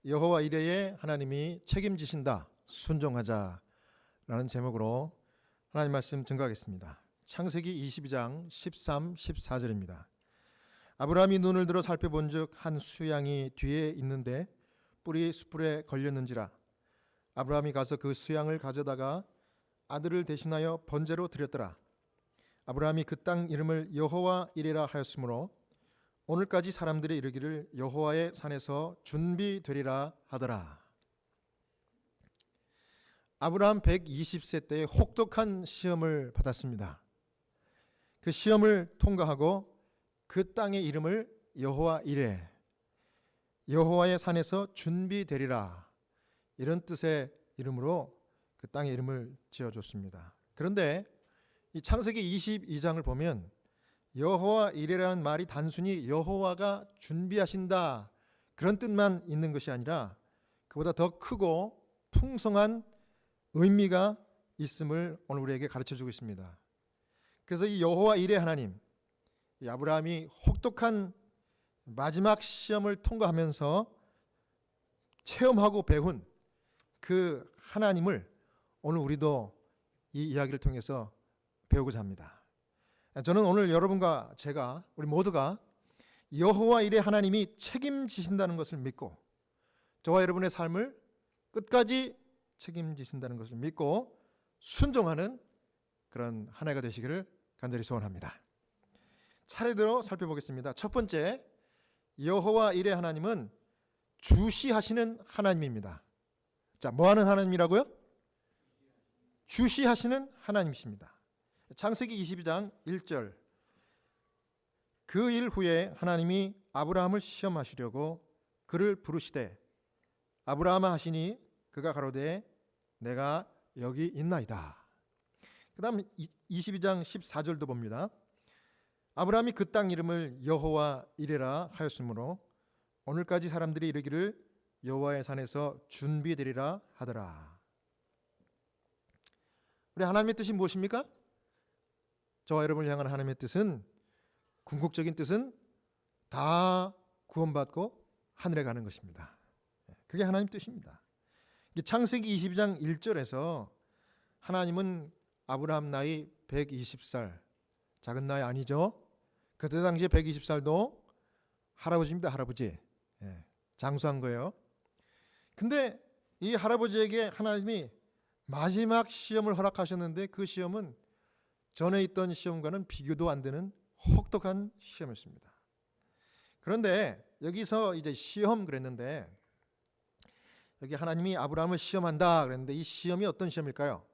여호와 이레의 하나님이 책임지신다. 순종하자라는 제목으로 하나님 말씀 증거하겠습니다. 창세기 22장 13, 14절입니다. 아브라함이 눈을 들어 살펴본즉 한 수양이 뒤에 있는데 뿔이 숯불에 걸렸는지라. 아브라함이 가서 그 수양을 가져다가 아들을 대신하여 번제로 드렸더라. 아브라함이 그 땅 이름을 여호와 이레라 하였으므로 오늘까지 사람들이 이르기를 여호와의 산에서 준비되리라 하더라. 아브라함 120세 때에 혹독한 시험을 받았습니다. 그 시험을 통과하고 그 땅의 이름을 여호와 이레, 여호와의 산에서 준비되리라, 이런 뜻의 이름으로 그 땅의 이름을 지어줬습니다. 그런데 이 창세기 22장을 보면 여호와 이레라는 말이 단순히 여호와가 준비하신다 그런 뜻만 있는 것이 아니라 그보다 더 크고 풍성한 의미가 있음을 오늘 우리에게 가르쳐주고 있습니다. 그래서 이 여호와 이레 하나님, 이 아브라함이 혹독한 마지막 시험을 통과하면서 체험하고 배운 그 하나님을 오늘 우리도 이 이야기를 통해서 배우고자 합니다. 저는 오늘 여러분과 제가, 우리 모두가 여호와 이레 하나님이 책임지신다는 것을 믿고 저와 여러분의 삶을 끝까지 책임지신다는 것을 믿고 순종하는 그런 한 해가 되시기를 간절히 소원합니다. 차례대로 살펴보겠습니다. 첫 번째, 여호와 이레 하나님은 주시하시는 하나님입니다. 자, 뭐 하는 하나님이라고요? 주시하시는 하나님이십니다. 창세기 22장 1절, 그 일 후에 하나님이 아브라함을 시험하시려고 그를 부르시되 아브라함아 하시니 그가 가로되 내가 여기 있나이다. 그 다음 22장 14절도 봅니다. 아브라함이 그 땅 이름을 여호와 이레라 하였으므로 오늘까지 사람들이 이르기를 여호와의 산에서 준비되리라 하더라. 우리 하나님의 뜻이 무엇입니까? 저와 여러분을 향한 하나님의 뜻은, 궁극적인 뜻은 다 구원받고 하늘에 가는 것입니다. 그게 하나님 뜻입니다. 창세기 22장 1절에서 하나님은 아브라함 나이 120살, 작은 나이 아니죠. 그때 당시에 120살도 할아버지입니다. 할아버지. 장수한 거예요. 근데 이 할아버지에게 하나님이 마지막 시험을 허락하셨는데 그 시험은 전에 있던 시험과는 비교도 안 되는 혹독한 시험이었습니다. 그런데 여기서 이제 시험 그랬는데, 여기 하나님이 아브라함을 시험한다 그랬는데 이 시험이 어떤 시험일까요?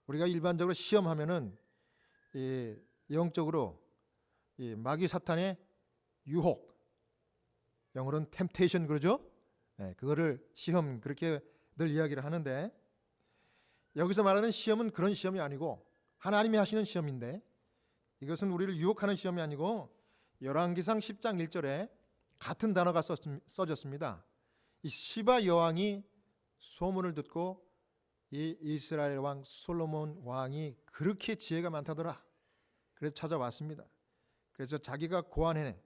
우리가 일반적으로 시험하면은 영적으로 마귀 사탄의 유혹, 영어로는 템테이션 그러죠? 그거를 시험, 그렇게 늘 이야기를 하는데, 여기서 말하는 시험은 그런 시험이 아니고 하나님이 하시는 시험인데, 이것은 우리를 유혹하는 시험이 아니고 열왕기상 10장 1절에 같은 단어가 써졌습니다. 이 시바 여왕이 소문을 듣고 이 이스라엘 왕 솔로몬 왕이 그렇게 지혜가 많다더라. 그래서 찾아왔습니다. 그래서 자기가 고안해내,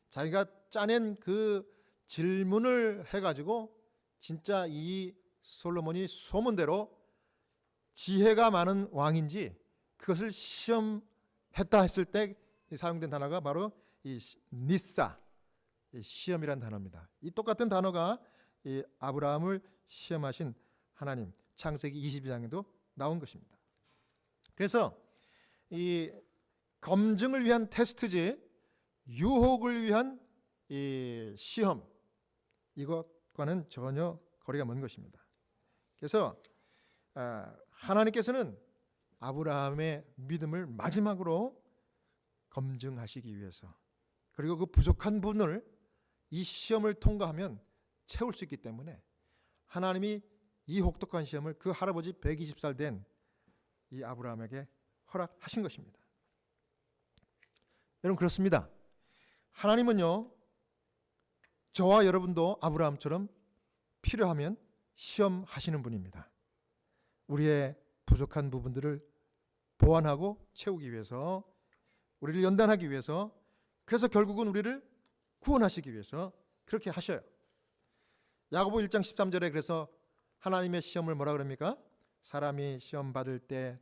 자기가 짜낸 그 질문을 해가지고 진짜 이 솔로몬이 소문대로 지혜가 많은 왕인지 그것을 시험했다 했을 때 사용된 단어가 바로 이 니사, 시험이란 단어입니다. 이 똑같은 단어가 이 아브라함을 시험하신 하나님, 창세기 22장에도 나온 것입니다. 그래서 이 검증을 위한 테스트지 유혹을 위한 이 시험, 이것과는 전혀 거리가 먼 것입니다. 그래서 하나님께서는 아브라함의 믿음을 마지막으로 검증하시기 위해서, 그리고 그 부족한 부분을 이 시험을 통과하면 채울 수 있기 때문에 하나님이 이 혹독한 시험을 그 할아버지 120살 된 이 아브라함에게 허락하신 것입니다. 여러분, 그렇습니다. 하나님은요, 저와 여러분도 아브라함처럼 필요하면 시험하시는 분입니다. 우리의 부족한 부분들을 보완하고 채우기 위해서, 우리를 연단하기 위해서, 그래서 결국은 우리를 구원하시기 위해서 그렇게 하셔요. 야고보 1장 13절에 그래서 하나님의 시험을 뭐라 그럽니까? 사람이 시험 받을 때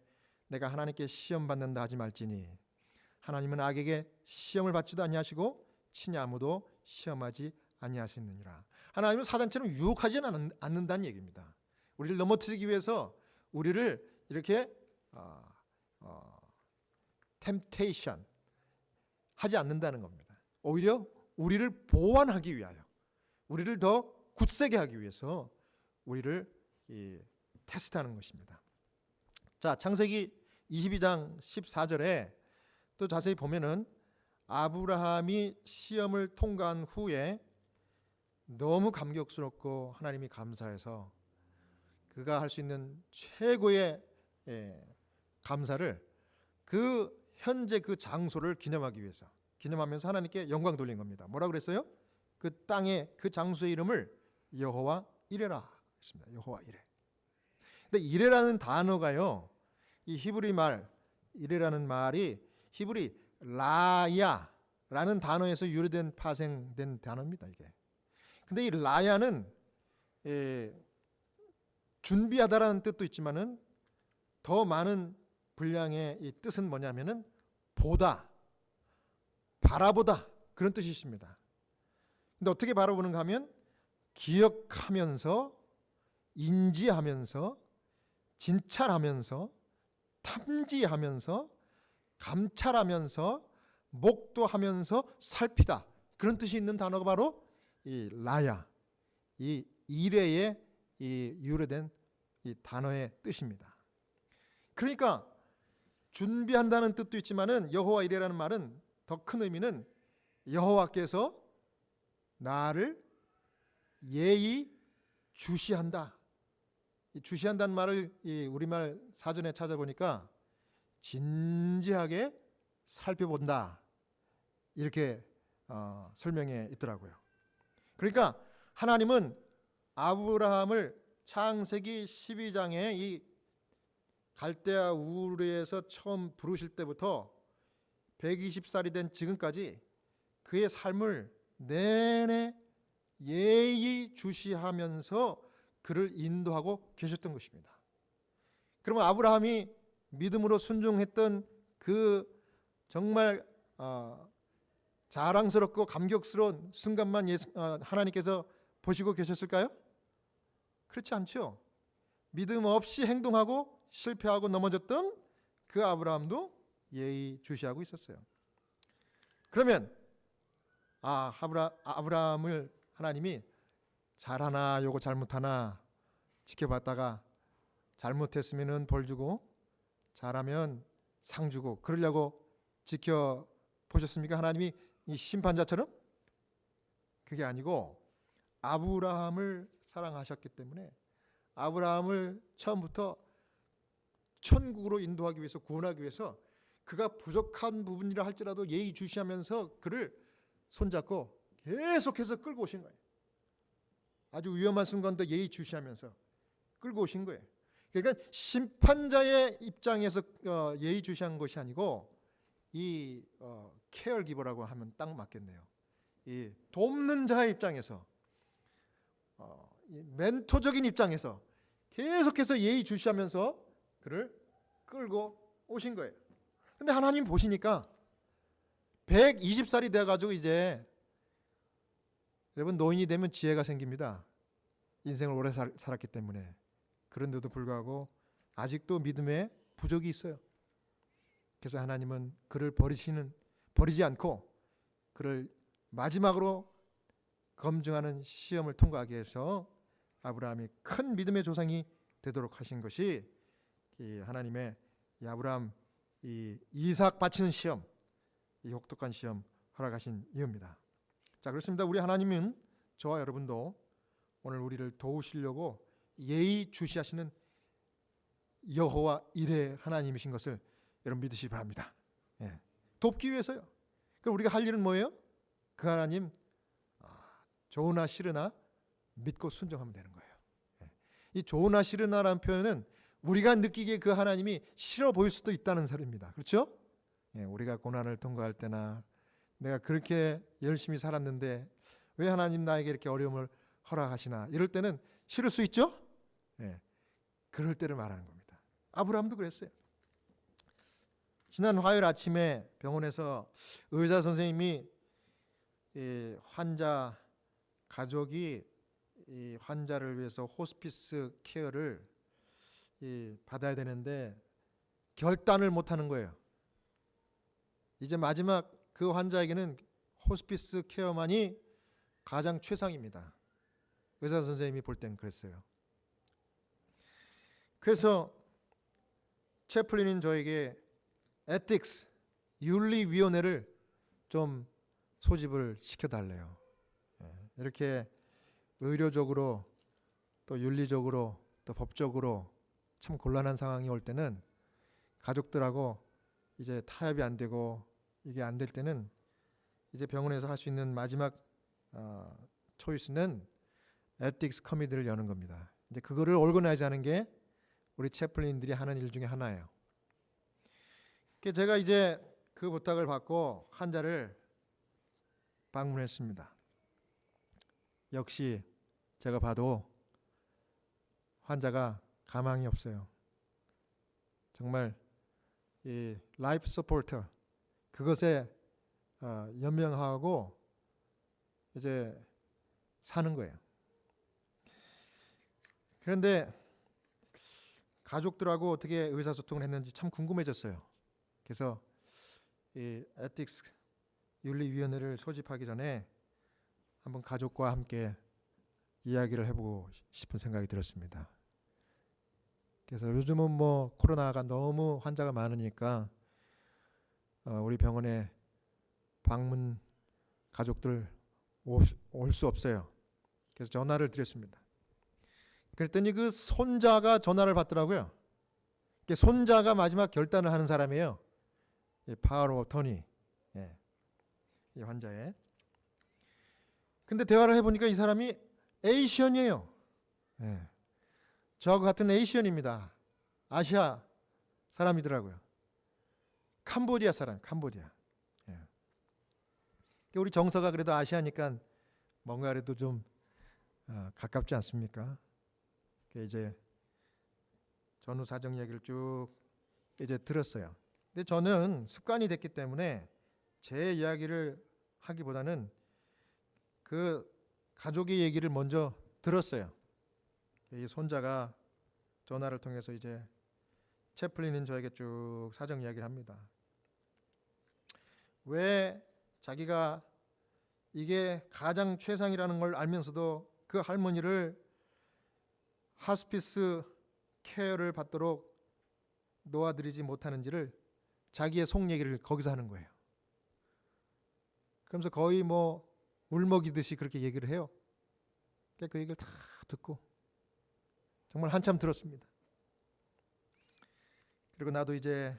내가 하나님께 시험 받는다 하지 말지니 하나님은 악에게 시험을 받지도 아니하시고 친히 아무도 시험하지 아니하시느니라. 하나님은 사단처럼 유혹하지는 않는다는 얘기입니다. 우리를 넘어뜨리기 위해서 우리를 이렇게 템테이션 하지 않는다는 겁니다. 오히려 우리를 보완하기 위하여, 우리를 더 굳세게 하기 위해서 우리를 테스트하는 것입니다. 자, 창세기 22장 14절에 또 자세히 보면은 아브라함이 시험을 통과한 후에 너무 감격스럽고 하나님이 감사해서 그가 할 수 있는 최고의 감사를 그 현재 그 장소를 기념하기 위해서, 기념하면서 하나님께 영광 돌린 겁니다. 뭐라 그랬어요? 그 땅의 그 장소의 이름을 여호와 이레라 했습니다. 여호와 이레. 근데 이레라는 단어가요, 이 히브리 말 이레라는 말이 히브리 라야라는 단어에서 유래된 파생된 단어입니다. 이게. 근데 이 라야는 준비하다라는 뜻도 있지만은 더 많은 분량의 이 뜻은 뭐냐면은 보다, 바라보다 그런 뜻이 있습니다. 근데 어떻게 바라보는가 하면 기억하면서, 인지하면서, 진찰하면서, 탐지하면서, 감찰하면서, 목도하면서 살피다, 그런 뜻이 있는 단어가 바로 이 라야, 이 이레의 이 유래된 이 단어의 뜻입니다. 그러니까 준비한다는 뜻도 있지만은 여호와 이레라는 말은 더 큰 의미는 여호와께서 나를 예의 주시한다. 이 주시한다는 말을 이 우리말 사전에 찾아보니까 진지하게 살펴본다, 이렇게 설명해 있더라고요. 그러니까 하나님은 아브라함을 창세기 12장에 이 갈대아 우르에서 처음 부르실 때부터 120살이 된 지금까지 그의 삶을 내내 예의 주시하면서 그를 인도하고 계셨던 것입니다. 그러면 아브라함이 믿음으로 순종했던 그 정말 자랑스럽고 감격스러운 순간만 하나님께서 보시고 계셨을까요? 그렇지 않죠. 믿음 없이 행동하고 실패하고 넘어졌던 그 아브라함도 예의 주시하고 있었어요. 그러면 아브라함을 하나님이 잘하나 요거 잘못하나 지켜봤다가 잘못했으면 벌 주고 잘하면 상 주고 그러려고 지켜보셨습니까? 하나님이 이 심판자처럼? 그게 아니고 아브라함을 사랑하셨기 때문에 아브라함을 처음부터 천국으로 인도하기 위해서, 구원하기 위해서 그가 부족한 부분이라 할지라도 예의주시하면서 그를 손잡고 계속해서 끌고 오신 거예요. 아주 위험한 순간도 예의주시하면서 끌고 오신 거예요. 그러니까 심판자의 입장에서 예의주시한 것이 아니고 이 케어기버라고 하면 딱 맞겠네요. 이 돕는 자의 입장에서, 이 멘토적인 입장에서 계속해서 예의주시하면서 그를 끌고 오신 거예요. 근데 하나님 보시니까 120살이 돼가지고 이제 여러분 노인이 되면 지혜가 생깁니다. 인생을 오래 살았기 때문에. 그런데도 불구하고 아직도 믿음에 부족이 있어요. 그래서 하나님은 그를 버리지 않고 그를 마지막으로 검증하는 시험을 통과하게 해서 아브라함이 큰 믿음의 조상이 되도록 하신 것이 이 하나님의 이 아브라함 이 이삭 바치는 시험, 이 혹독한 시험 허락하신 이유입니다. 자, 그렇습니다. 우리 하나님은 저와 여러분도 오늘 우리를 도우시려고 예의 주시하시는 여호와 이레 하나님이신 것을 여러분 믿으시기 바랍니다. 예. 돕기 위해서요. 그럼 우리가 할 일은 뭐예요? 그 하나님 좋으나 싫으나 믿고 순종하면 되는 거예요. 예. 이 좋으나 싫으나라는 표현은 우리가 느끼기에 그 하나님이 싫어 보일 수도 있다는 소리입니다. 그렇죠? 예, 우리가 고난을 통과할 때나 내가 그렇게 열심히 살았는데 왜 하나님 나에게 이렇게 어려움을 허락하시나? 이럴 때는 싫을 수 있죠? 예, 그럴 때를 말하는 겁니다. 아브라함도 그랬어요. 지난 화요일 아침에 병원에서 의사 선생님이 이 환자 가족이 이 환자를 위해서 호스피스 케어를 받아야 되는데 결단을 못하는 거예요. 이제 마지막 그 환자에게는 호스피스 케어만이 가장 최상입니다. 의사 선생님이 볼 땐 그랬어요. 그래서 채플린은 저에게 에틱스, 윤리위원회를 좀 소집을 시켜달래요. 이렇게 의료적으로 또 윤리적으로 또 법적으로 참 곤란한 상황이 올 때는 가족들하고 이제 타협이 안 되고 이게 안 될 때는 이제 병원에서 할 수 있는 마지막 초이스는 에틱스 커미티를 여는 겁니다. 이제 그거를 오르거나이즈 하는 게 우리 채플린들이 하는 일 중에 하나예요. 제가 이제 그 부탁을 받고 환자를 방문했습니다. 역시 제가 봐도 환자가 가망이 없어요. 정말 이 라이프 서포터 그것에 연명하고 이제 사는 거예요. 그런데 가족들하고 어떻게 의사소통을 했는지 참 궁금해졌어요. 그래서 이 에틱스 윤리위원회를 소집하기 전에 한번 가족과 함께 이야기를 해보고 싶은 생각이 들었습니다. 그래서 요즘은 뭐 코로나가 너무 환자가 많으니까 우리 병원에 방문 가족들 올 수 없어요. 그래서 전화를 드렸습니다. 그랬더니 그 손자가 전화를 받더라고요. 손자가 마지막 결단을 하는 사람이에요. 파워 오브 어터니, 이 환자의. 근데 대화를 해보니까 이 사람이 에이시언이에요. 저하고 같은 에이시언입니다. 아시아 사람이더라고요. 캄보디아 사람, 캄보디아. 우리 정서가 그래도 아시아니까 뭔가 그래도 좀 가깝지 않습니까? 이제 전후 사정 얘기를 쭉 이제 들었어요. 근데 저는 습관이 됐기 때문에 제 이야기를 하기보다는 그 가족의 얘기를 먼저 들었어요. 이 손자가 전화를 통해서 이제 채플린은 저에게 쭉 사정 이야기를 합니다. 왜 자기가 이게 가장 최상이라는 걸 알면서도 그 할머니를 하스피스 케어를 받도록 놓아드리지 못하는지를 자기의 속 얘기를 거기서 하는 거예요. 그러면서 거의 뭐 울먹이듯이 그렇게 얘기를 해요. 그 얘기를 다 듣고 정말 한참 들었습니다. 그리고 나도 이제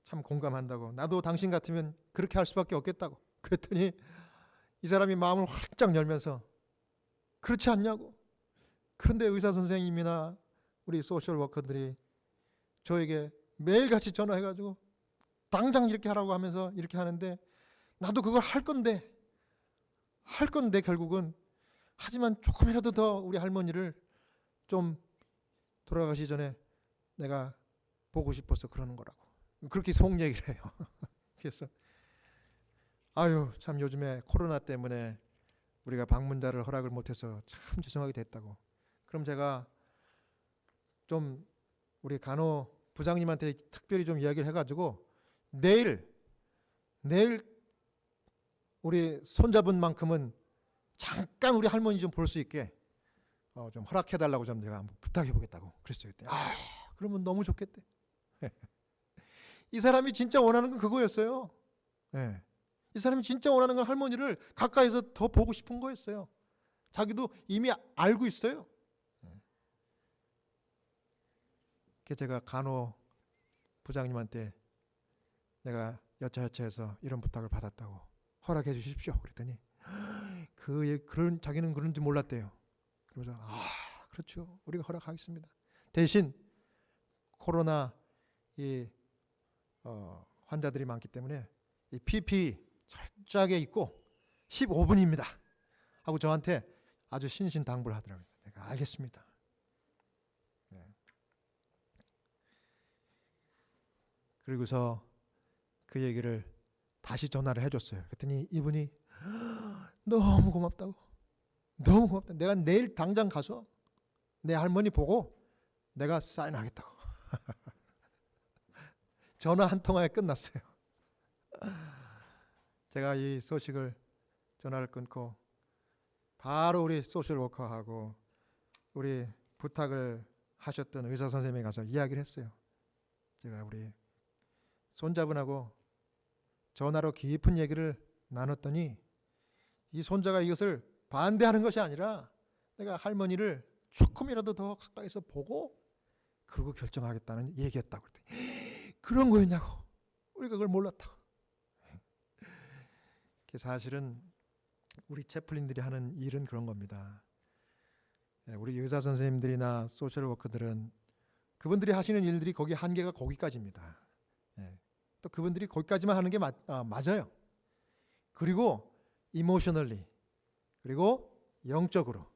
참 공감한다고, 나도 당신 같으면 그렇게 할 수밖에 없겠다고. 그랬더니 이 사람이 마음을 활짝 열면서 그렇지 않냐고. 그런데 의사 선생님이나 우리 소셜 워커들이 저에게 매일같이 전화해가지고 당장 이렇게 하라고 하면서 이렇게 하는데 나도 그걸 할 건데 결국은 하지만 조금이라도 더 우리 할머니를 좀 돌아가시 전에 내가 보고 싶어서 그러는 거라고. 그렇게 속 얘기를 해요. 그래서 아유 참 요즘에 코로나 때문에 우리가 방문자를 허락을 못해서 참 죄송하게 됐다고. 그럼 제가 좀 우리 간호 부장님한테 특별히 좀 이야기를 해가지고 내일 우리 손자분만큼은 잠깐 우리 할머니 좀 볼 수 있게 좀 허락해달라고 좀 제가 한번 부탁해보겠다고 그랬어요. 그때 그러면 너무 좋겠대. 이 사람이 진짜 원하는 건 그거였어요. 이 사람이 진짜 원하는 건 할머니를 가까이서 더 보고 싶은 거였어요. 자기도 이미 알고 있어요. 제가 간호 부장님한테 내가 여차여차해서 이런 부탁을 받았다고 허락해 주십시오. 그랬더니 그런 자기는 그런지 몰랐대요. 그러면서 그렇죠. 우리가 허락하겠습니다. 대신 코로나 환자들이 많기 때문에 이 PPE 철저하게 입고 15분입니다. 하고 저한테 아주 신신당부하더라고요. 내가 알겠습니다. 네. 그리고서 그 얘기를 다시 전화를 해줬어요. 그랬더니 이분이 너무 고맙다고, 너무 고맙다. 내가 내일 당장 가서 내 할머니 보고 내가 사인하겠다고. 전화 한 통화에 끝났어요. 제가 이 소식을 전화를 끊고 바로 우리 소셜워커하고 우리 부탁을 하셨던 의사 선생님에 가서 이야기를 했어요. 제가 우리 손자분하고 전화로 깊은 얘기를 나눴더니 이 손자가 이것을 반대하는 것이 아니라 내가 할머니를 조금이라도 더 가까이서 보고 그러고 결정하겠다는 얘기했다고 그랬더니 그런 거였냐고. 우리가 그걸 몰랐다고. 사실은 우리 채플린들이 하는 일은 그런 겁니다. 우리 의사 선생님들이나 소셜워커들은 그분들이 하시는 일들이 거기 한계가 거기까지입니다. 또 그분들이 거기까지만 하는 게 맞아요. 그리고 이모셔널리, 그리고 영적으로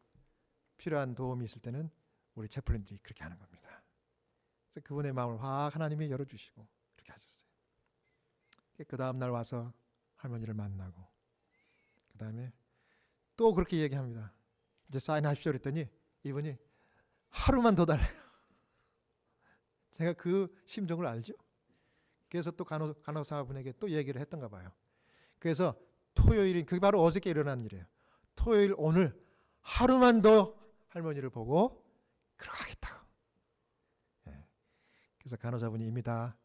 필요한 도움이 있을 때는 우리 채플린들이 그렇게 하는 겁니다. 그래서 그분의 마음을 확 하나님이 열어주시고 그렇게 하셨어요. 그 다음 날 와서 할머니를 만나고 그 다음에 또 그렇게 얘기합니다. 이제 사인하십시오 그랬더니 이분이 하루만 더 달래요. 제가 그 심정을 알죠. 그래서 또 간호사분에게 또 얘기를 했던가 봐요. 그래서 토요일이, 그게 바로 어저께 일어난 일이에요. 토요일 오늘 하루만 더 할머니를 보고 그러겠다고. 그래서 간호사분이 이미 다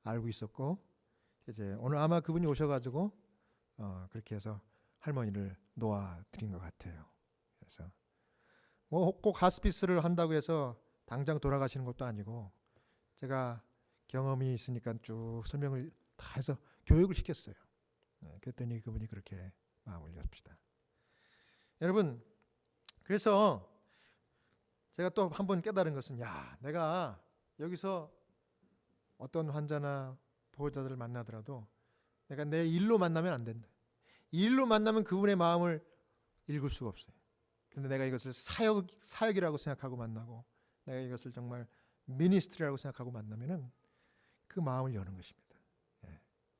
알고 있었고 이제 오늘 아마 그분이 오셔가지고 그렇게 해서 할머니를 놓아드린 것 같아요. 그래서 뭐 꼭 하스피스를 한다고 해서 당장 돌아가시는 것도 아니고 제가 경험이 있으니까 쭉 설명을 다 해서 교육을 시켰어요. 그랬더니 그분이 그렇게 마음을 여십시다. 여러분, 그래서 제가 또 한 번 깨달은 것은 내가 여기서 어떤 환자나 보호자들을 만나더라도 내가 내 일로 만나면 안 된다. 일로 만나면 그분의 마음을 읽을 수가 없어요. 그런데 내가 이것을 사역이라고 생각하고 만나고 내가 이것을 정말 미니스트리라고 생각하고 만나면은 그 마음을 여는 것입니다.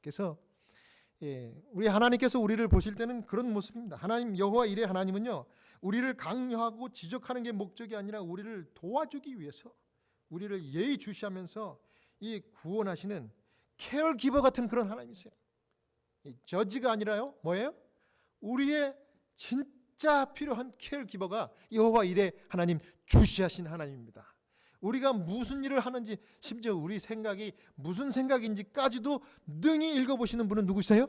그래서 우리 하나님께서 우리를 보실 때는 그런 모습입니다. 하나님 여호와 이레 하나님은요, 우리를 강요하고 지적하는 게 목적이 아니라 우리를 도와주기 위해서 우리를 예의주시하면서 이 구원하시는 케어기버 같은 그런 하나님이세요. 저지가 아니라요, 뭐예요? 우리의 진짜 필요한 케어기버가 여호와 이레 하나님, 주시하신 하나님입니다. 우리가 무슨 일을 하는지, 심지어 우리 생각이 무슨 생각인지까지도 능히 읽어보시는 분은 누구세요?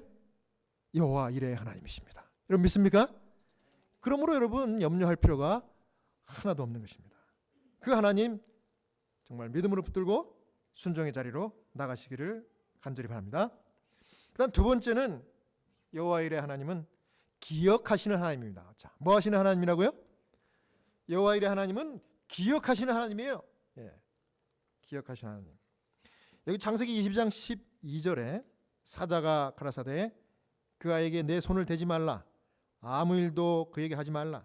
여호와 이레 하나님이십니다. 여러분 믿습니까? 그러므로 여러분 염려할 필요가 하나도 없는 것입니다. 그 하나님 정말 믿음으로 붙들고 순종의 자리로 나가시기를 간절히 바랍니다. 그다음 두 번째는 여호와 이레 하나님은 기억하시는 하나님입니다. 자, 뭐 하시는 하나님이라고요? 여호와 이레 하나님은 기억하시는 하나님이에요. 기억하시는 하나님. 여기 창세기 22장 12절에 사자가 가라사대 그 아이에게 내 손을 대지 말라, 아무 일도 그에게 하지 말라.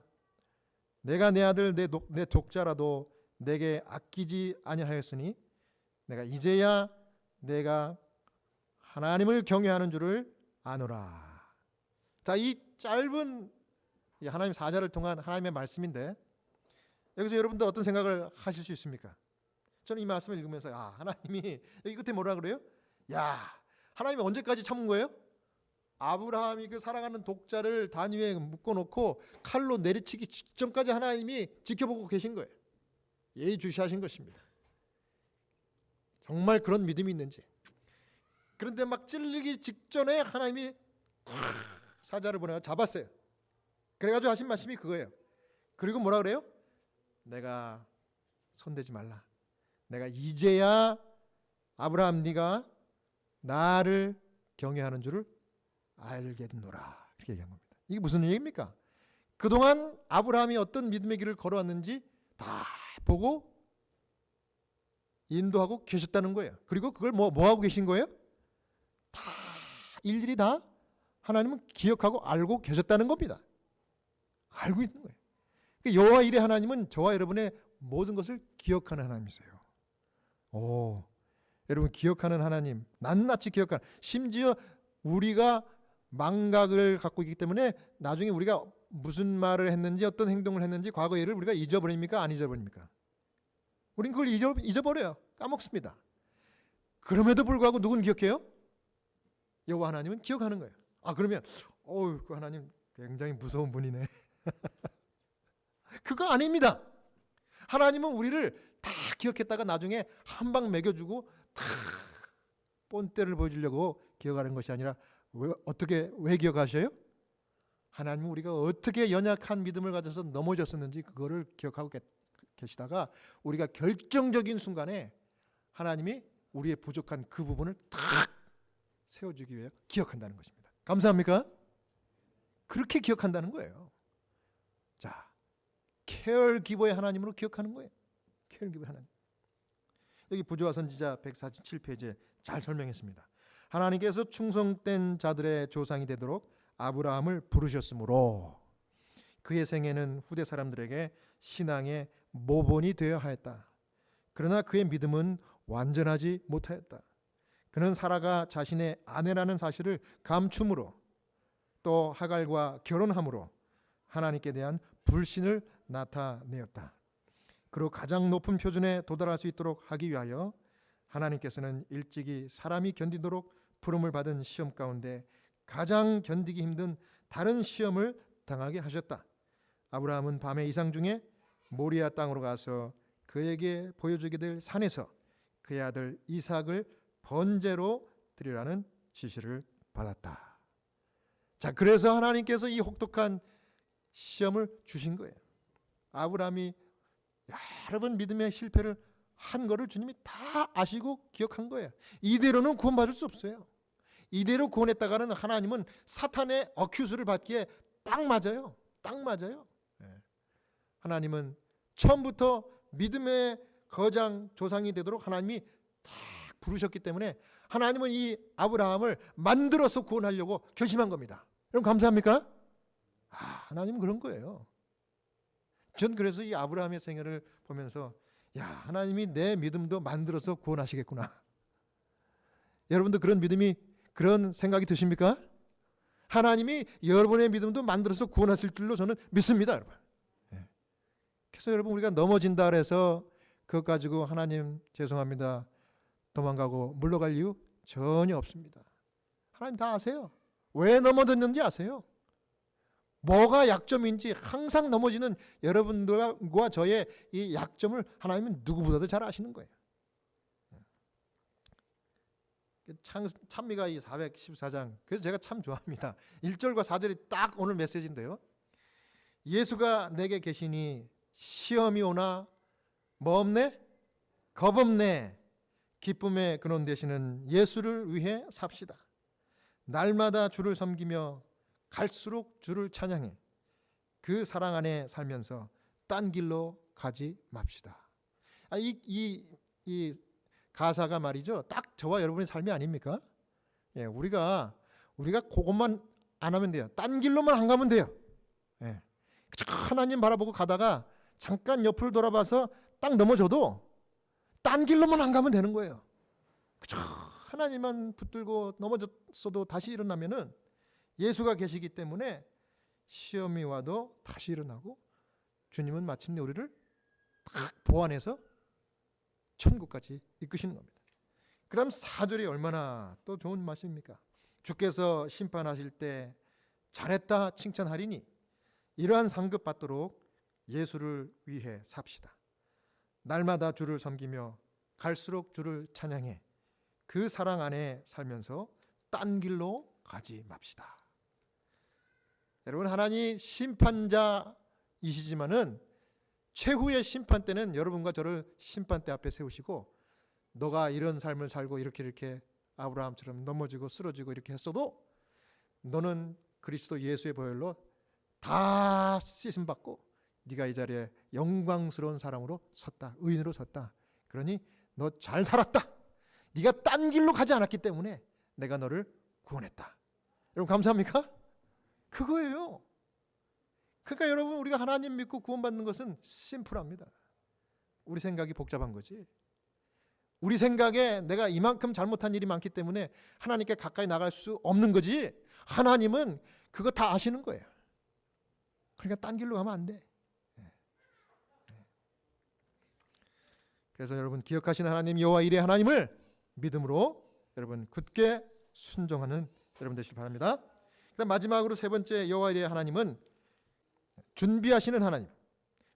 내가 내 아들 내 독자라도 내게 아끼지 아니하였으니 내가 이제야 내가 하나님을 경외하는 줄을 아노라. 자, 이 짧은 하나님 사자를 통한 하나님의 말씀인데 여기서 여러분들 어떤 생각을 하실 수 있습니까? 저는 이 말씀을 읽으면서 하나님이 여기 끝에 뭐라 그래요? 하나님이 언제까지 참은 거예요? 아브라함이 그 사랑하는 독자를 단 위에 묶어놓고 칼로 내리치기 직전까지 하나님이 지켜보고 계신 거예요. 예의주시하신 것입니다. 정말 그런 믿음이 있는지. 그런데 막 찔리기 직전에 하나님이 사자를 보내서 잡았어요. 그래가지고 하신 말씀이 그거예요. 그리고 뭐라 그래요? 내가 손대지 말라. 내가 이제야 아브라함 네가 나를 경외하는 줄을 알겠노라. 이렇게 얘기한 겁니다. 이게 무슨 얘기입니까? 그동안 아브라함이 어떤 믿음의 길을 걸어왔는지 다 보고 인도하고 계셨다는 거예요. 그리고 그걸 뭐 하고 계신 거예요? 다 일일이 다 하나님은 기억하고 알고 계셨다는 겁니다. 알고 있는 거예요. 여호와 일의 하나님은 저와 여러분의 모든 것을 기억하는 하나님이세요. 여러분 기억하는 하나님, 낱낱이 기억하는, 심지어 우리가 망각을 갖고 있기 때문에 나중에 우리가 무슨 말을 했는지 어떤 행동을 했는지 과거 일을 우리가 잊어버립니까? 안 잊어버립니까? 우린 그걸 잊어버려요. 까먹습니다. 그럼에도 불구하고 누군 기억해요? 여호와 하나님은 기억하는 거예요. 그러면 그 하나님 굉장히 무서운 분이네. 그거 아닙니다. 하나님은 우리를 다 기억했다가 나중에 한 방 먹여주고 다 본때를 보여주려고 기억하는 것이 아니라 왜 기억하셔요? 하나님은 우리가 어떻게 연약한 믿음을 가져서 넘어졌었는지 그거를 기억하고 계시다가 우리가 결정적인 순간에 하나님이 우리의 부족한 그 부분을 탁 세워주기 위해 기억한다는 것입니다. 감사합니까? 그렇게 기억한다는 거예요. 자, 케어기버의 하나님으로 기억하는 거예요. 케어기버의 하나님. 여기 부조화 선지자 147페이지에 잘 설명했습니다. 하나님께서 충성된 자들의 조상이 되도록 아브라함을 부르셨으므로 그의 생애는 후대 사람들에게 신앙의 모본이 되어야 하였다. 그러나 그의 믿음은 완전하지 못하였다. 그는 사라가 자신의 아내라는 사실을 감춤으로 또 하갈과 결혼함으로 하나님께 대한 불신을 나타내었다. 그로 가장 높은 표준에 도달할 수 있도록 하기 위하여 하나님께서는 일찍이 사람이 견디도록 부름을 받은 시험 가운데 가장 견디기 힘든 다른 시험을 당하게 하셨다. 아브라함은 밤의 이상 중에 모리아 땅으로 가서 그에게 보여주게 될 산에서 그의 아들 이삭을 번제로 드리라는 지시를 받았다. 자, 그래서 하나님께서 이 혹독한 시험을 주신 거예요. 아브라함이 여러 번 믿음의 실패를 한 거를 주님이 다 아시고 기억한 거예요. 이대로는 구원받을 수 없어요. 이대로 구원했다가는 하나님은 사탄의 어큐스를 받기에 딱 맞아요. 딱 맞아요. 하나님은 처음부터 믿음의 거장 조상이 되도록 하나님이 딱 부르셨기 때문에 하나님은 이 아브라함을 만들어서 구원하려고 결심한 겁니다. 여러분 감사합니까? 하나님은 그런 거예요. 전 그래서 이 아브라함의 생애를 보면서 하나님이 내 믿음도 만들어서 구원하시겠구나. 여러분도 그런 믿음이, 그런 생각이 드십니까? 하나님이 여러분의 믿음도 만들어서 구원하실 줄로 저는 믿습니다, 여러분. 그래서 여러분 우리가 넘어진다 그래서 그것 가지고 하나님 죄송합니다 도망가고 물러갈 이유 전혀 없습니다. 하나님 다 아세요. 왜 넘어졌는지 아세요. 뭐가 약점인지 항상 넘어지는 여러분들과 저의 이 약점을 하나님은 누구보다도 잘 아시는 거예요. 찬미가 이 414장, 그래서 제가 참 좋아합니다. 1절과 4절이 딱 오늘 메시지인데요. 예수가 내게 계시니 시험이 오나 뭐 없네? 겁 없네. 기쁨의 근원 되시는 예수를 위해 삽시다. 날마다 주를 섬기며 갈수록 주를 찬양해 그 사랑 안에 살면서 딴 길로 가지 맙시다. 이 가사가 말이죠. 딱 저와 여러분의 삶이 아닙니까? 우리가 그것만 안 하면 돼요. 딴 길로만 안 가면 돼요. 하나님 바라보고 가다가 잠깐 옆을 돌아봐서 딱 넘어져도 딴 길로만 안 가면 되는 거예요. 하나님만 붙들고 넘어졌어도 다시 일어나면은 예수가 계시기 때문에 시험이 와도 다시 일어나고 주님은 마침내 우리를 딱 보완해서 천국까지 이끄시는 겁니다. 그 다음 4절이 얼마나 또 좋은 말씀입니까? 주께서 심판하실 때 잘했다 칭찬하리니 이러한 상급 받도록 예수를 위해 삽시다. 날마다 주를 섬기며 갈수록 주를 찬양해 그 사랑 안에 살면서 딴 길로 가지 맙시다. 여러분 하나님 심판자이시지만은 최후의 심판 때는 여러분과 저를 심판대 앞에 세우시고 너가 이런 삶을 살고 이렇게 아브라함처럼 넘어지고 쓰러지고 이렇게 했어도 너는 그리스도 예수의 보혈로 다 씻음 받고 네가 이 자리에 영광스러운 사람으로 섰다. 의인으로 섰다. 그러니 너 잘 살았다. 네가 딴 길로 가지 않았기 때문에 내가 너를 구원했다. 여러분 감사합니까? 그거예요. 그러니까 여러분, 우리가 하나님 믿고 구원받는 것은 심플합니다. 우리 생각이 복잡한 거지. 우리 생각에 내가 이만큼 잘못한 일이 많기 때문에 하나님께 가까이 나갈 수 없는 거지, 하나님은 그거 다 아시는 거예요. 그러니까 딴 길로 가면 안 돼. 그래서 여러분, 기억하시는 하나님 여호와 이레 하나님을 믿음으로 여러분 굳게 순종하는 여러분 되시길 바랍니다. 그다음 마지막으로 세 번째, 여호와 이레 하나님은 준비하시는 하나님,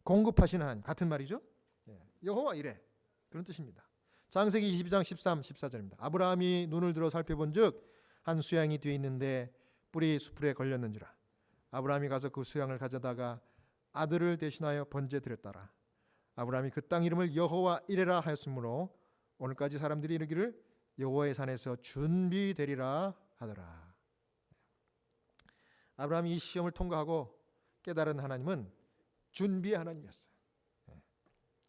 공급하시는 하나님, 같은 말이죠. 여호와 이레, 그런 뜻입니다. 창세기 22장 13, 14절입니다. 아브라함이 눈을 들어 살펴본즉 한 수양이 뒤에 있는데 뿔이 수풀에 걸렸는지라. 아브라함이 가서 그 수양을 가져다가 아들을 대신하여 번제 드렸더라. 아브라함이 그 땅 이름을 여호와 이레라 하였으므로 오늘까지 사람들이 이르기를 여호와의 산에서 준비되리라 하더라. 아브라함이 이 시험을 통과하고 깨달은 하나님은 준비의 하나님이었어요.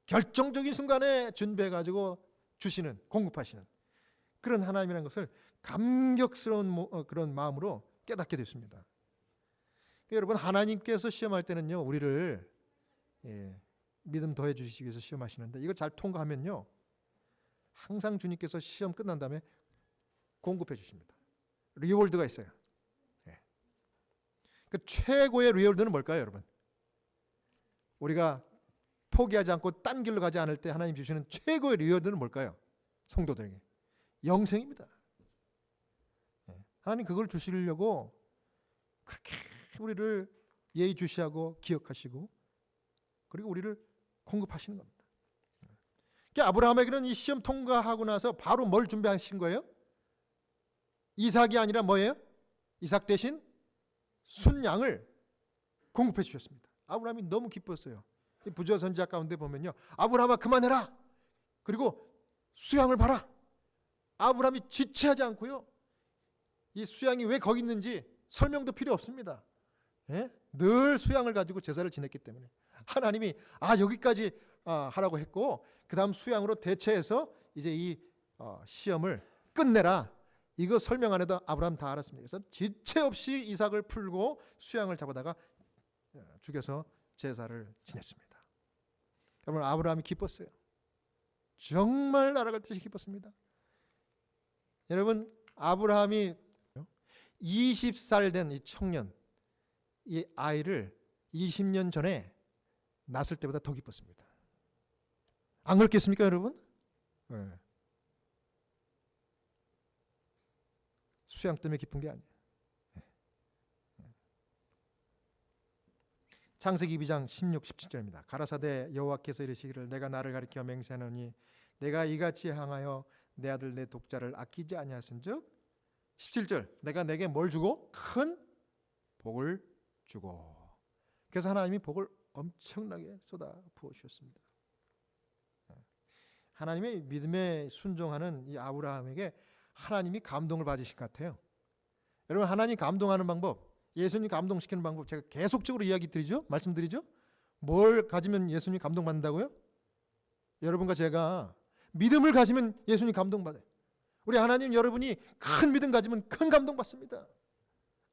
결정적인 순간에 준비해가지고 주시는, 공급하시는 그런 하나님이라는 것을 감격스러운 그런 마음으로 깨닫게 됐습니다. 여러분, 하나님께서 시험할 때는요, 우리를 믿음 더해 주시기 위해서 시험하시는데, 이거 잘 통과하면요, 항상 주님께서 시험 끝난 다음에 공급해 주십니다. 리워드가 있어요. 그 최고의 리워드는 뭘까요, 여러분? 우리가 포기하지 않고 딴 길로 가지 않을 때 하나님 주시는 최고의 리워드는 뭘까요? 성도들에게 영생입니다. 하나님 그걸 주시려고 그렇게 우리를 예의주시하고 기억하시고 그리고 우리를 공급하시는 겁니다. 그러니까 아브라함에게는 이 시험 통과하고 나서 바로 뭘 준비하신 거예요? 이삭이 아니라 뭐예요? 이삭 대신 순양을 공급해 주셨습니다. 아브라함이 너무 기뻤어요. 부조 선지자 가운데 보면요, 아브라함아 그만해라, 그리고 수양을 봐라. 아브라함이 지체하지 않고요, 이 수양이 왜 거기 있는지 설명도 필요 없습니다. 늘 수양을 가지고 제사를 지냈기 때문에 하나님이 여기까지 하라고 했고, 그 다음 수양으로 대체해서 이제 이 시험을 끝내라, 이거 설명 안 해도 아브라함 다 알았습니다. 그래서 지체 없이 이삭을 풀고 수양을 잡아다가 죽여서 제사를 지냈습니다. 여러분, 아브라함이 기뻤어요. 정말 날아갈 듯이 기뻤습니다. 여러분, 아브라함이 20살 된 이 청년, 이 아이를 20년 전에 낳았을 때보다 더 기뻤습니다. 안 그렇겠습니까, 여러분? 네. 수양 때문에 기쁜 게 아니에요. 창세기 2장 16, 17절입니다. 가라사대 여호와께서 이르시기를 내가 나를 가리켜 맹세하노니 내가 이같이 향하여 내 아들 내 독자를 아끼지 아니하신즉 17절 내가 내게 뭘 주고? 큰 복을 주고. 그래서 하나님이 복을 엄청나게 쏟아 부어 주셨습니다. 하나님의 믿음에 순종하는 이 아브라함에게 하나님이 감동을 받으신 것 같아요. 여러분, 하나님 감동하는 방법, 예수님 감동시키는 방법 제가 계속적으로 이야기 드리죠? 말씀드리죠? 뭘 가지면 예수님 감동받는다고요? 여러분과 제가 믿음을 가지면 예수님 감동받아요. 우리 하나님, 여러분이 큰 믿음 가지면 큰 감동받습니다.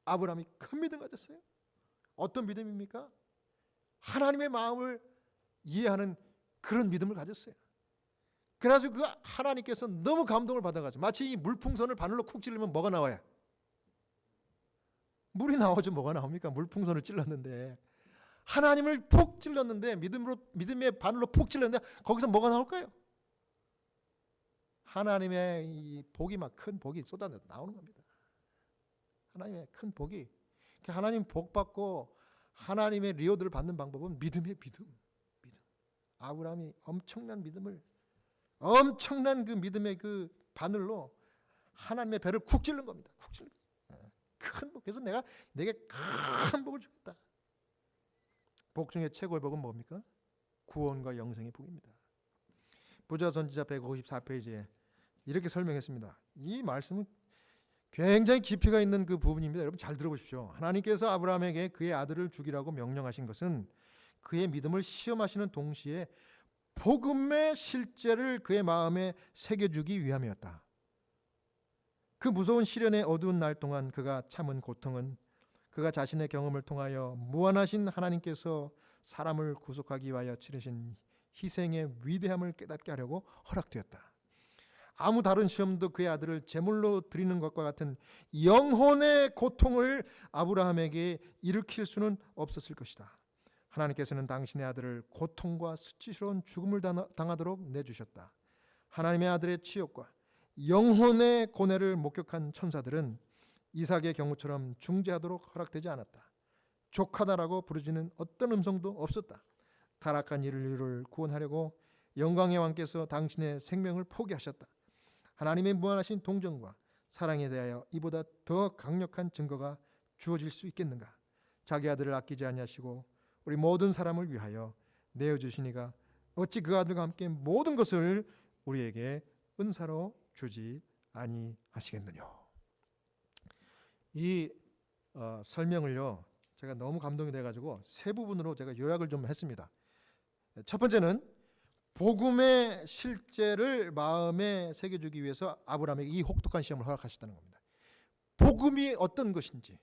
아브라함이 큰 믿음 가졌어요. 어떤 믿음입니까? 하나님의 마음을 이해하는 그런 믿음을 가졌어요. 그래가지고 그 하나님께서 너무 감동을 받아가지고 마치 이 물풍선을 바늘로 쿡 찌르면 뭐가 나와요? 물이 나오죠. 뭐가 나옵니까? 물풍선을 찔렀는데, 하나님을 푹 찔렀는데, 믿음의 바늘로 푹 찔렀는데 거기서 뭐가 나올까요? 하나님의 이 복이, 막 큰 복이 쏟아 나오는 겁니다. 하나님의 큰 복이. 하나님 복 받고 하나님의 리워드를 받는 방법은 믿음의 믿음. 아브라함이 엄청난 그 믿음의 그 바늘로 하나님의 배를 쿡 찔른 겁니다. 쿡 찔른. 큰 복. 그래서 내가 내게 큰 복을 주겠다. 복 중에 최고의 복은 뭡니까? 구원과 영생의 복입니다. 부자 선지자 154페이지에 이렇게 설명했습니다. 이 말씀은 굉장히 깊이가 있는 그 부분입니다. 여러분 잘 들어보십시오. 하나님께서 아브라함에게 그의 아들을 죽이라고 명령하신 것은 그의 믿음을 시험하시는 동시에 복음의 실제를 그의 마음에 새겨주기 위함이었다. 그 무서운 시련의 어두운 날 동안 그가 참은 고통은 그가 자신의 경험을 통하여 무한하신 하나님께서 사람을 구속하기 위하여 치르신 희생의 위대함을 깨닫게 하려고 허락되었다. 아무 다른 시험도 그의 아들을 제물로 드리는 것과 같은 영혼의 고통을 아브라함에게 일으킬 수는 없었을 것이다. 하나님께서는 당신의 아들을 고통과 수치스러운 죽음을 당하도록 내주셨다. 하나님의 아들의 치욕과 영혼의 고뇌를 목격한 천사들은 이삭의 경우처럼 중재하도록 허락되지 않았다. 족하다라고 부르지는 어떤 음성도 없었다. 타락한 인류를 구원하려고 영광의 왕께서 당신의 생명을 포기하셨다. 하나님의 무한하신 동정과 사랑에 대하여 이보다 더 강력한 증거가 주어질 수 있겠는가? 자기 아들을 아끼지 아니하시고 우리 모든 사람을 위하여 내어주시니가 어찌 그 아들과 함께 모든 것을 우리에게 은사로 주지 아니하시겠느냐. 이 설명을요, 제가 너무 감동이 돼가지고 세 부분으로 제가 요약을 좀 했습니다. 첫 번째는 복음의 실제를 마음에 새겨주기 위해서 아브라함에게 이 혹독한 시험을 허락하셨다는 겁니다. 복음이 어떤 것인지,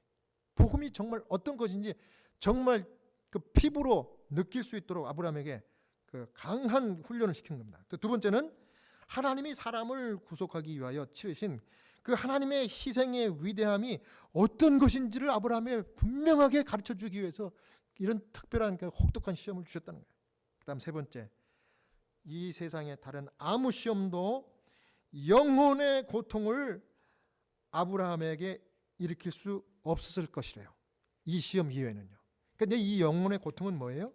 복음이 정말 어떤 것인지 정말 그 피부로 느낄 수 있도록 아브라함에게 그 강한 훈련을 시킨 겁니다. 두 번째는 하나님이 사람을 구속하기 위하여 치르신 그 하나님의 희생의 위대함이 어떤 것인지를 아브라함에 분명하게 가르쳐주기 위해서 이런 특별한 그 혹독한 시험을 주셨다는 거예요. 그 다음 세 번째, 이 세상의 다른 아무 시험도 영혼의 고통을 아브라함에게 일으킬 수 없었을 것이래요. 이 시험 이외에는요. 그런데 이 영혼의 고통은 뭐예요?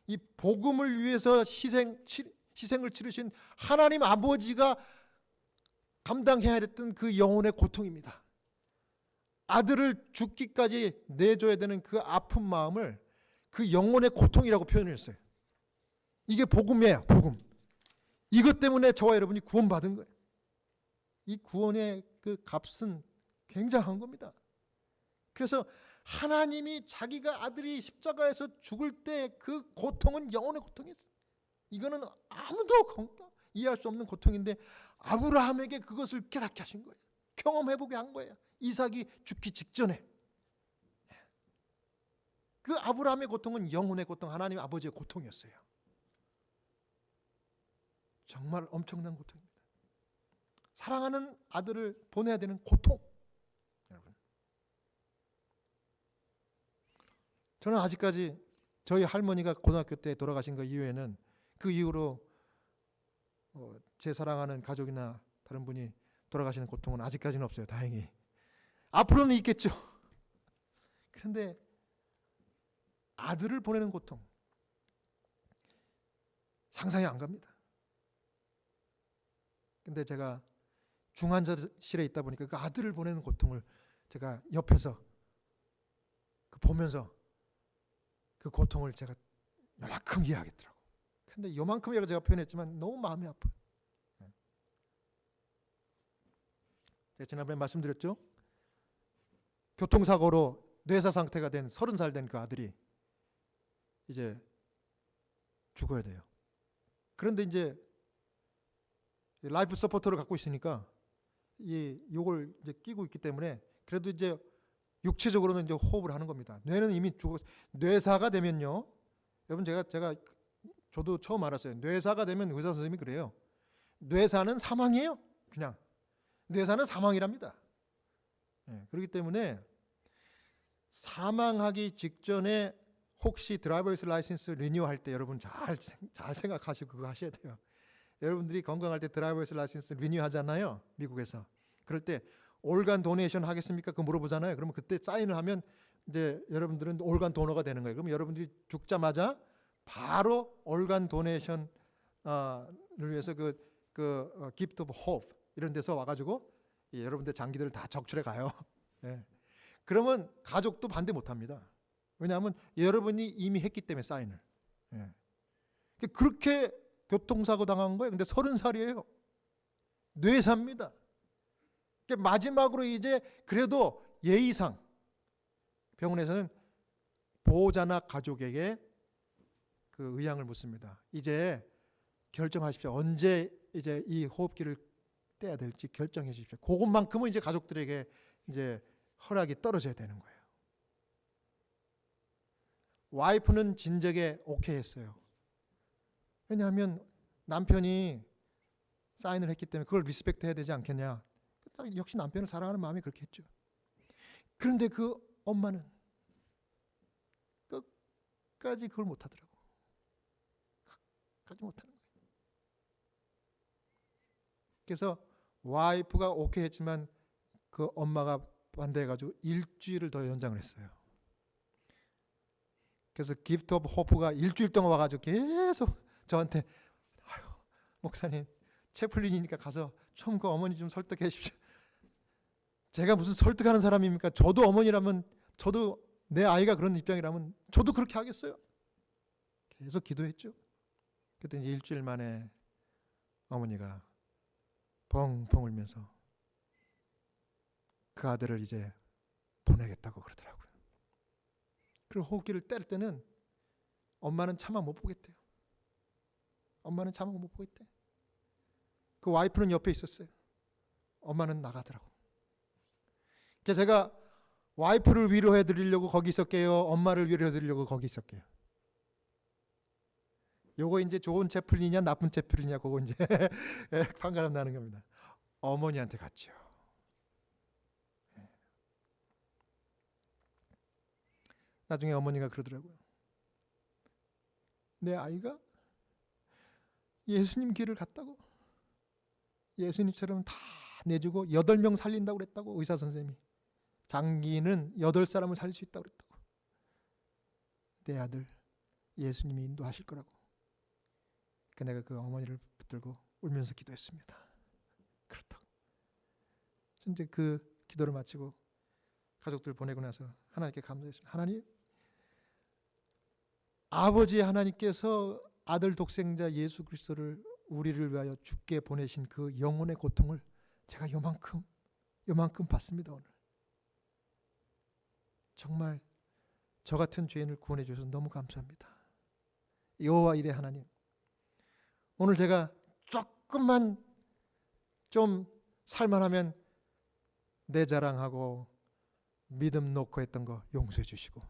이 복음을 위해서 희생을 치르신 하나님 아버지가 감당해야 했던 그 영혼의 고통입니다. 아들을 죽기까지 내줘야 되는 그 아픈 마음을 그 영혼의 고통이라고 표현을 했어요. 이게 복음이에요. 복음. 이것 때문에 저와 여러분이 구원받은 거예요. 이 구원의 그 값은 굉장한 겁니다. 그래서 하나님이 자기가 아들이 십자가에서 죽을 때 그 고통은 영혼의 고통이었어요. 이거는 아무도 이해할 수 없는 고통인데 아브라함에게 그것을 깨닫게 하신 거예요. 경험해보게 한 거예요. 이삭이 죽기 직전에. 그 아브라함의 고통은 영혼의 고통, 하나님 아버지의 고통이었어요. 정말 엄청난 고통입니다. 사랑하는 아들을 보내야 되는 고통. 여러분, 저는 아직까지 저희 할머니가 고등학교 때 돌아가신 거 이후에는 그 이후로 제 사랑하는 가족이나 다른 분이 돌아가시는 고통은 아직까지는 없어요. 다행히. 앞으로는 있겠죠. 그런데 아들을 보내는 고통 상상이 안 갑니다. 근데 제가 중환자실에 있다 보니까 그 아들을 보내는 고통을 제가 옆에서 보면서 그 고통을 제가 요만큼 이해하겠더라고. 근데 요만큼이라고 제가 표현했지만 너무 마음이 아파요. 제가 지난번에 말씀드렸죠. 교통사고로 뇌사 상태가 된 30살 된 그 아들이 이제 죽어야 돼요. 그런데 이제 라이프 서포터를 갖고 있으니까 이걸 이제 끼고 있기 때문에 그래도 이제 육체적으로는 이제 호흡을 하는 겁니다. 뇌는 이미 뇌사가 되면요. 여러분 제가 저도 처음 알았어요. 뇌사가 되면 의사 선생님이 그래요. 뇌사는 사망이에요. 그냥 뇌사는 사망이랍니다. 그렇기 때문에 사망하기 직전에 혹시 드라이버스 라이센스 리뉴할 때 여러분 잘 생각하시고 그거 하셔야 돼요. 여러분들이 건강할 때 드라이버스 라이센스 리뉴하잖아요. 미국에서. 그럴 때 올간 도네이션 하겠습니까? 그거 물어보잖아요. 그러면 그때 사인을 하면 이제 여러분들은 올간 도너가 되는 거예요. 그럼 여러분들이 죽자마자 바로 올간 도네이션을 위해서 기프트 오브 호프 이런 데서 와가지고 여러분들 장기들을 다 적출해 가요. 예. 그러면 가족도 반대 못합니다. 왜냐하면 여러분이 이미 했기 때문에 사인을. 예. 그렇게 교통사고 당한 거예요. 근데 30살이에요. 뇌사입니다. 마지막으로 이제 그래도 예의상 병원에서는 보호자나 가족에게 그 의향을 묻습니다. 이제 결정하십시오. 언제 이제 이 호흡기를 떼야 될지 결정해 주십시오. 그것만큼은 이제 가족들에게 이제 허락이 떨어져야 되는 거예요. 와이프는 진작에 오케이 했어요. 왜냐하면 남편이 사인을 했기 때문에 그걸 리스펙트 해야 되지 않겠냐. 역시 남편을 사랑하는 마음이 그렇게 했죠. 그런데 그 엄마는 끝까지 그걸 못하더라고. 끝까지 못하는 거예요. 그래서 와이프가 오케이 했지만 그 엄마가 반대해가지고 일주일을 더 연장을 했어요. 그래서 기프트 오브 호프가 일주일 동안 와가지고 계속 저한테 아유, 목사님 채플린이니까 가서 좀 그 어머니 좀 설득해 주십시오. 제가 무슨 설득하는 사람입니까? 저도 어머니라면, 저도 내 아이가 그런 입장이라면 저도 그렇게 하겠어요. 계속 기도했죠. 그때 이제 일주일 만에 어머니가 펑펑 울면서 그 아들을 이제 보내겠다고 그러더라고요. 그리고 호흡기를 뗄 때는 엄마는 차마 못 보겠대요. 엄마는 차마 못 보겠대. 그 와이프는 옆에 있었어요. 엄마는 나가더라고. 그래서 제가 와이프를 위로해 드리려고 거기 있었게요, 엄마를 위로해 드리려고 거기 있었게요. 요거 이제 좋은 채플린이냐 나쁜 채플린이냐 그거 이제 판가름 나는 겁니다. 어머니한테 갔죠. 나중에 어머니가 그러더라고요. 내 아이가 예수님 길을 갔다고, 예수님처럼 다 내주고 8명 살린다고 그랬다고, 의사 선생님이. 장기는 8사람을 살릴 수 있다고 그랬다고. 내 아들 예수님이 인도하실 거라고. 그 내가 그 어머니를 붙들고 울면서 기도했습니다. 그렇다고. 이제 그 기도를 마치고 가족들 보내고 나서 하나님께 감사했습니다. 하나님, 아버지 하나님께서 아들 독생자 예수 그리스도를 우리를 위하여 죽게 보내신 그 영혼의 고통을 제가 요만큼 받습니다. 오늘 정말 저 같은 죄인을 구원해 주셔서 너무 감사합니다. 여호와 이레 하나님, 오늘 제가 조금만 좀 살만하면 내 자랑하고 믿음 놓고 했던 거 용서해 주시고,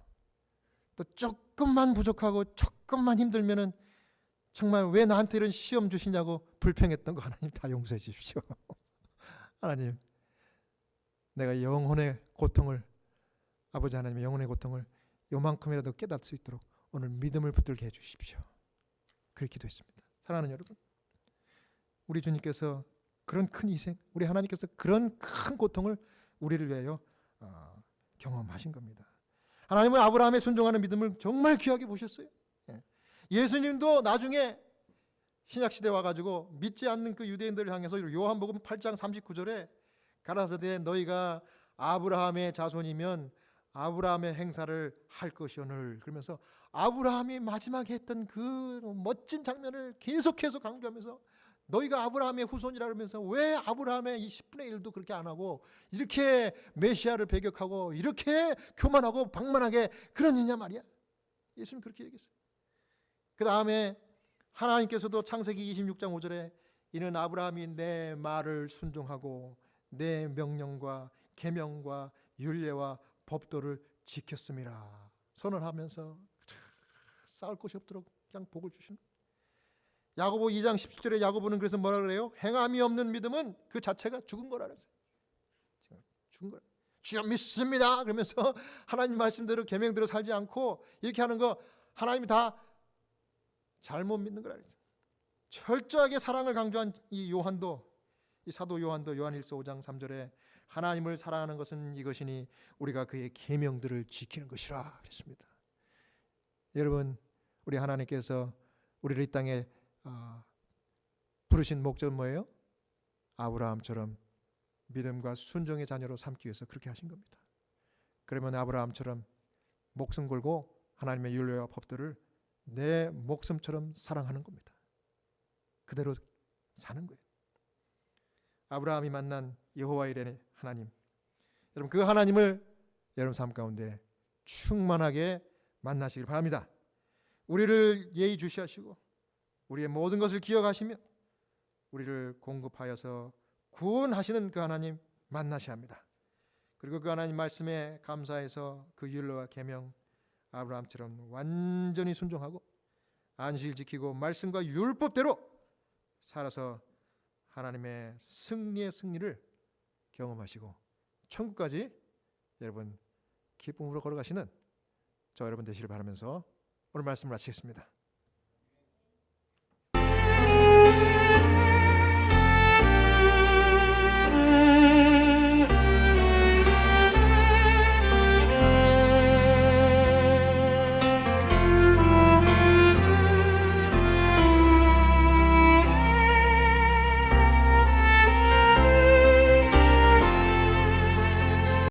또 조금만 부족하고 조금만 힘들면은 정말 왜 나한테 이런 시험 주시냐고 불평했던 거 하나님 다 용서해 주십시오. 하나님, 내가 영혼의 고통을, 아버지 하나님의 영혼의 고통을 요만큼이라도 깨닫을 수 있도록 오늘 믿음을 붙들게 해 주십시오. 그렇게 기도했습니다. 사랑하는 여러분, 우리 주님께서 그런 큰 희생, 우리 하나님께서 그런 큰 고통을 우리를 위하여 경험하신 겁니다. 하나님은 아브라함의 순종하는 믿음을 정말 귀하게 보셨어요. 예수님도 나중에 신약시대 와가지고 믿지 않는 그 유대인들을 향해서 요한복음 8장 39절에 가라사대 너희가 아브라함의 자손이면 아브라함의 행사를 할 것이오늘, 그러면서 아브라함이 마지막에 했던 그 멋진 장면을 계속해서 강조하면서 너희가 아브라함의 후손이라 그러면서 왜 아브라함의 이 10분의 1도 그렇게 안 하고 이렇게 메시아를 배격하고 이렇게 교만하고 방만하게 그러느냐 말이야. 예수님 그렇게 얘기했어요. 그 다음에 하나님께서도 창세기 26장 5절에 이는 아브라함이 내 말을 순종하고 내 명령과 계명과 율례와 법도를 지켰음이라 선언하면서 싸울 것이 없도록 그냥 복을 주시는. 야고보 2장 17절에 야고보는 그래서 뭐라 그래요? 행함이 없는 믿음은 그 자체가 죽은 거라 그랬어요. 죽은 거라. 주여 믿습니다 그러면서 하나님 말씀대로 계명대로 살지 않고 이렇게 하는 거 하나님이 다 잘못 믿는 거라 그랬어요. 철저하게 사랑을 강조한 이 요한도, 이 사도 요한도 요한일서 5장 3절에 하나님을 사랑하는 것은 이것이니 우리가 그의 계명들을 지키는 것이라 그랬습니다. 여러분, 우리 하나님께서 우리를 이 땅에 부르신 목적은 뭐예요? 아브라함처럼 믿음과 순종의 자녀로 삼기 위해서 그렇게 하신 겁니다. 그러면 아브라함처럼 목숨 걸고 하나님의 율례와 법들을 내 목숨처럼 사랑하는 겁니다. 그대로 사는 거예요. 아브라함이 만난 여호와 이레 하나님, 여러분 그 하나님을 여러분 삶 가운데 충만하게 만나시길 바랍니다. 우리를 예의주시하시고 우리의 모든 것을 기억하시며 우리를 공급하여서 구원하시는 그 하나님 만나셔야 합니다. 그리고 그 하나님 말씀에 감사해서 그 율례와 계명 아브라함처럼 완전히 순종하고 안식일 지키고 말씀과 율법대로 살아서 하나님의 승리의 승리를 경험하시고 천국까지 여러분 기쁨으로 걸어가시는 저 여러분 되시길 바라면서 오늘 말씀을 마치겠습니다.